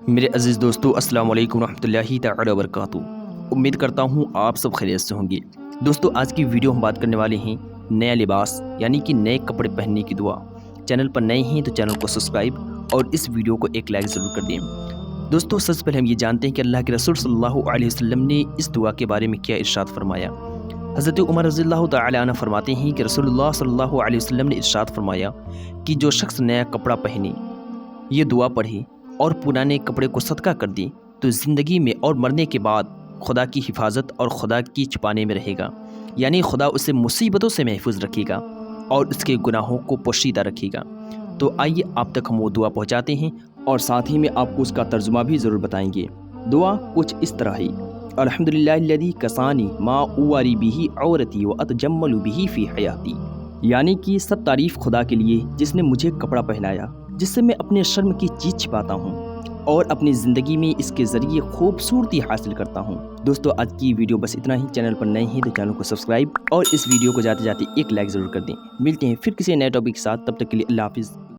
میرے عزیز دوستو، السلام علیکم ورحمۃ اللہ تعالی وبرکاتہ۔ امید کرتا ہوں آپ سب خیریت سے ہوں گے۔ دوستو، آج کی ویڈیو ہم بات کرنے والے ہیں نیا لباس یعنی کہ نئے کپڑے پہننے کی دعا۔ چینل پر نئے ہیں تو چینل کو سبسکرائب اور اس ویڈیو کو ایک لائک ضرور کر دیں۔ دوستو، سب سے پہلے ہم یہ جانتے ہیں کہ اللہ کے رسول صلی اللہ علیہ وسلم نے اس دعا کے بارے میں کیا ارشاد فرمایا۔ حضرت عمر رضی اللہ تعالی عنہ فرماتے ہیں کہ رسول اللہ صلی اللہ علیہ وسلم نے ارشاد فرمایا کہ جو شخص نیا کپڑا پہنے، یہ دعا پڑھے اور پرانے کپڑے کو صدقہ کر دے تو زندگی میں اور مرنے کے بعد خدا کی حفاظت اور خدا کی چھپانے میں رہے گا، یعنی خدا اسے مصیبتوں سے محفوظ رکھے گا اور اس کے گناہوں کو پوشیدہ رکھے گا۔ تو آئیے آپ تک ہم وہ دعا پہنچاتے ہیں اور ساتھ ہی میں آپ کو اس کا ترجمہ بھی ضرور بتائیں گے۔ دعا کچھ اس طرح ہے: الحمدللہ الذی کسانی ما اواری بہ عورتی واتجمل بہ فی حیاتی، یعنی کہ سب تعریف خدا کے لیے جس نے مجھے کپڑا پہنایا جس سے میں اپنے شرم کی چیز چھپاتا ہوں اور اپنی زندگی میں اس کے ذریعے خوبصورتی حاصل کرتا ہوں۔ دوستو، آج کی ویڈیو بس اتنا ہی۔ چینل پر نئے ہیں تو چینل کو سبسکرائب اور اس ویڈیو کو جاتے جاتے ایک لائک ضرور کر دیں۔ ملتے ہیں پھر کسی نئے ٹاپک کے ساتھ، تب تک کے لیے اللہ حافظ۔